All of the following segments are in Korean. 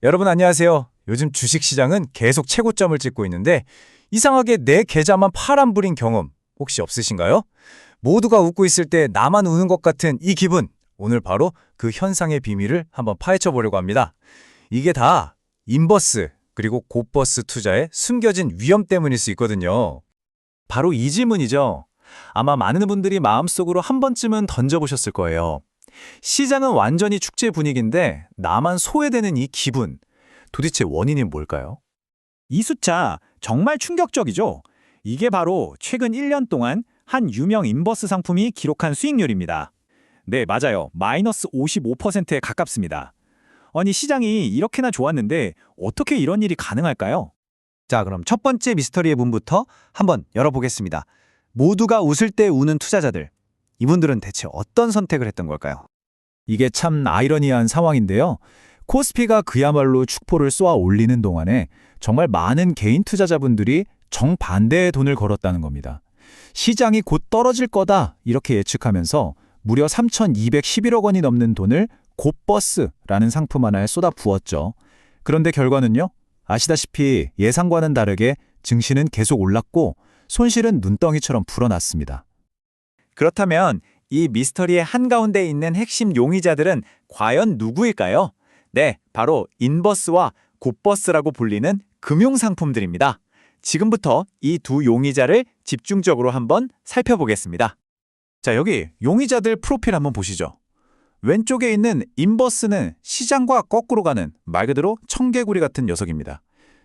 여러분 안녕하세요. 요즘 주식시장은 계속 최고점을 찍고 있는데 이상하게 내 계좌만 파란불인 경험 혹시 없으신가요? 모두가 웃고 있을 때 나만 우는 것 같은 이 기분. 오늘 바로 그 현상의 비밀을 한번 파헤쳐 보려고 합니다. 이게 다 인버스 그리고 곧버스 투자의 숨겨진 위험 때문일 수 있거든요. 바로 이 질문이죠. 아마 많은 분들이 마음속으로 한 번쯤은 던져보셨을 거예요. 시장은 완전히 축제 분위기인데 나만 소외되는 이 기분. 도대체 원인이 뭘까요? 이 숫자 정말 충격적이죠? 이게 바로 최근 1년 동안 한 유명 인버스 상품이 기록한 수익률입니다. 네, 맞아요. 마이너스 55%에 가깝습니다. 아니, 시장이 이렇게나 좋았는데 어떻게 이런 일이 가능할까요? 자, 그럼 첫 번째 미스터리의 문부터 한번 열어보겠습니다. 모두가 웃을 때 우는 투자자들. 이분들은 대체 어떤 선택을 했던 걸까요? 이게 참 아이러니한 상황인데요. 코스피가 그야말로 축포를 쏘아 올리는 동안에 정말 많은 개인 투자자분들이 정반대의 돈을 걸었다는 겁니다. 시장이 곧 떨어질 거다 이렇게 예측하면서 무려 3,211억 원이 넘는 돈을 곧버스라는 상품 하나에 쏟아 부었죠. 그런데 결과는요? 아시다시피 예상과는 다르게 증시는 계속 올랐고 손실은 눈덩이처럼 불어났습니다. 그렇다면 이 미스터리의 한가운데 있는 핵심 용의자들은 과연 누구일까요? 네, 바로 인버스와 곧버스라고 불리는 금융상품들입니다. 지금부터 이 두 용의자를 집중적으로 한번 살펴보겠습니다. 자, 여기 용의자들 프로필 한번 보시죠. 왼쪽에 있는 인버스는 시장과 거꾸로 가는 말 그대로 청개구리 같은 녀석입니다.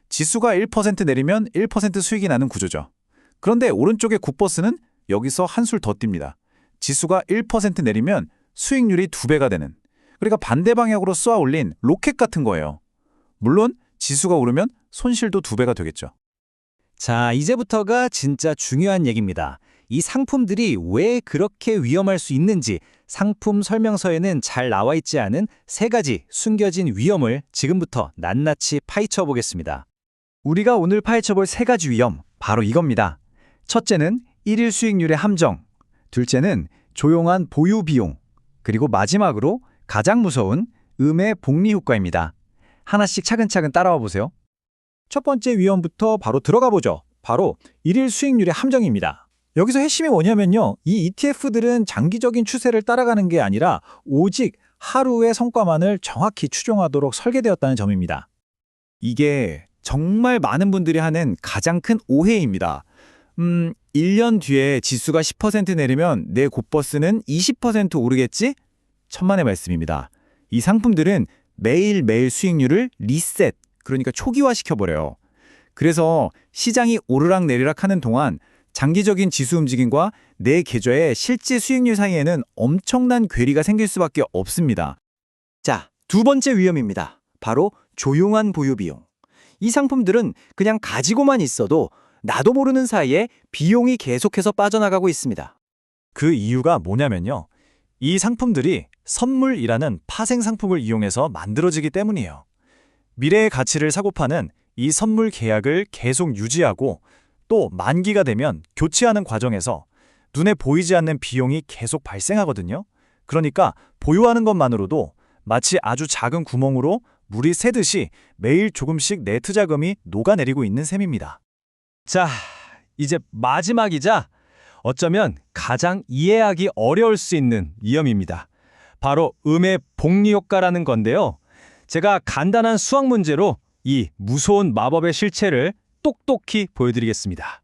지수가 1% 내리면 1% 수익이 나는 구조죠. 그런데 오른쪽의 곧버스는 여기서 한술 더 뜁니다. 지수가 1% 내리면 수익률이 2배가 되는, 그러니까 반대 방향으로 쏘아 올린 로켓 같은 거예요. 물론 지수가 오르면 손실도 2배가 되겠죠. 자, 이제부터가 진짜 중요한 얘기입니다. 이 상품들이 왜 그렇게 위험할 수 있는지 상품 설명서에는 잘 나와 있지 않은 3가지 숨겨진 위험을 지금부터 낱낱이 파헤쳐 보겠습니다. 우리가 오늘 파헤쳐 볼 3가지 위험, 바로 이겁니다. 첫째는 일일 수익률의 함정, 둘째는 조용한 보유 비용, 그리고 마지막으로 가장 무서운 음의 복리 효과입니다. 하나씩 차근차근 따라와 보세요. 첫 번째 위험부터 바로 들어가 보죠. 바로 일일 수익률의 함정입니다. 여기서 핵심이 뭐냐면요. 이 ETF들은 장기적인 추세를 따라가는 게 아니라 오직 하루의 성과만을 정확히 추종하도록 설계되었다는 점입니다. 이게 정말 많은 분들이 하는 가장 큰 오해입니다. 1년 뒤에 지수가 10% 내리면 내 곧버스는 20% 오르겠지? 천만의 말씀입니다. 이 상품들은 매일매일 수익률을 리셋, 그러니까 초기화시켜버려요. 그래서 시장이 오르락내리락 하는 동안 장기적인 지수 움직임과 내 계좌의 실제 수익률 사이에는 엄청난 괴리가 생길 수밖에 없습니다. 자, 두 번째 위험입니다. 바로 조용한 보유 비용. 이 상품들은 그냥 가지고만 있어도 나도 모르는 사이에 비용이 계속해서 빠져나가고 있습니다. 그 이유가 뭐냐면요. 이 상품들이 선물이라는 파생 상품을 이용해서 만들어지기 때문이에요. 미래의 가치를 사고 파는 이 선물 계약을 계속 유지하고 또 만기가 되면 교체하는 과정에서 눈에 보이지 않는 비용이 계속 발생하거든요. 그러니까 보유하는 것만으로도 마치 아주 작은 구멍으로 물이 새듯이 매일 조금씩 내 투자금이 녹아내리고 있는 셈입니다. 자, 이제 마지막이자 어쩌면 가장 이해하기 어려울 수 있는 위험입니다. 바로 음의 복리 효과라는 건데요. 제가 간단한 수학 문제로 이 무서운 마법의 실체를 똑똑히 보여드리겠습니다.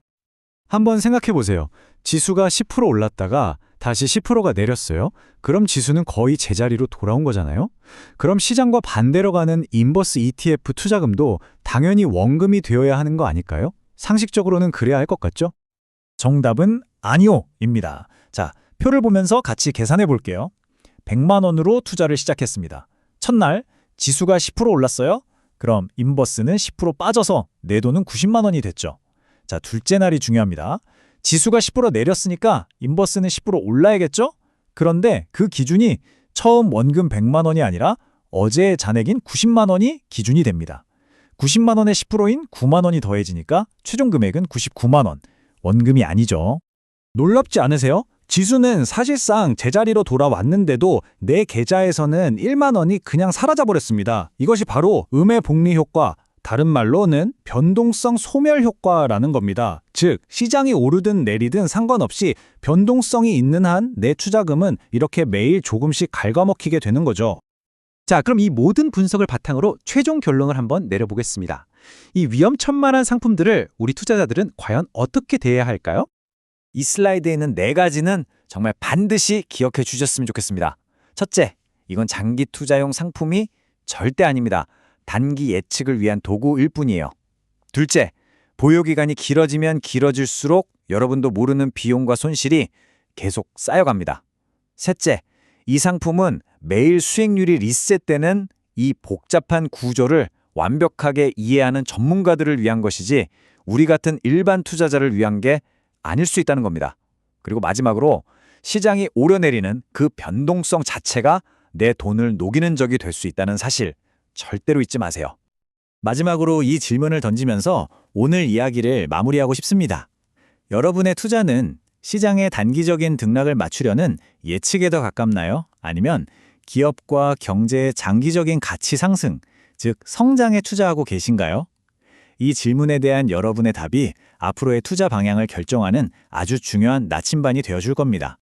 한번 생각해 보세요. 지수가 10% 올랐다가 다시 10%가 내렸어요. 그럼 지수는 거의 제자리로 돌아온 거잖아요. 그럼 시장과 반대로 가는 인버스 ETF 투자금도 당연히 원금이 되어야 하는 거 아닐까요? 상식적으로는 그래야 할 것 같죠? 정답은 아니오입니다. 자, 표를 보면서 같이 계산해 볼게요. 100만 원으로 투자를 시작했습니다. 첫날 지수가 10% 올랐어요. 그럼 인버스는 10% 빠져서 내 돈은 90만 원이 됐죠. 자, 둘째 날이 중요합니다. 지수가 10% 내렸으니까 인버스는 10% 올라야겠죠? 그런데 그 기준이 처음 원금 100만 원이 아니라 어제의 잔액인 90만 원이 기준이 됩니다. 90만 원의 10%인 9만 원이 더해지니까 최종 금액은 99만 원. 원금이 아니죠. 놀랍지 않으세요? 지수는 사실상 제자리로 돌아왔는데도 내 계좌에서는 1만 원이 그냥 사라져버렸습니다. 이것이 바로 음의 복리 효과, 다른 말로는 변동성 소멸 효과라는 겁니다. 즉, 시장이 오르든 내리든 상관없이 변동성이 있는 한 내 투자금은 이렇게 매일 조금씩 갉아먹히게 되는 거죠. 자, 그럼 이 모든 분석을 바탕으로 최종 결론을 한번 내려보겠습니다. 이 위험천만한 상품들을 우리 투자자들은 과연 어떻게 대해야 할까요? 이 슬라이드에 있는 4가지는 정말 반드시 기억해 주셨으면 좋겠습니다. 첫째, 이건 장기 투자용 상품이 절대 아닙니다. 단기 예측을 위한 도구일 뿐이에요. 둘째, 보유기간이 길어지면 길어질수록 여러분도 모르는 비용과 손실이 계속 쌓여갑니다. 셋째, 이 상품은 매일 수익률이 리셋되는 이 복잡한 구조를 완벽하게 이해하는 전문가들을 위한 것이지 우리 같은 일반 투자자를 위한 게 아닐 수 있다는 겁니다. 그리고 마지막으로 시장이 오르내리는 그 변동성 자체가 내 돈을 녹이는 적이 될 수 있다는 사실 절대로 잊지 마세요. 마지막으로 이 질문을 던지면서 오늘 이야기를 마무리하고 싶습니다. 여러분의 투자는 시장의 단기적인 등락을 맞추려는 예측에 더 가깝나요? 아니면 기업과 경제의 장기적인 가치 상승, 즉 성장에 투자하고 계신가요? 이 질문에 대한 여러분의 답이 앞으로의 투자 방향을 결정하는 아주 중요한 나침반이 되어줄 겁니다.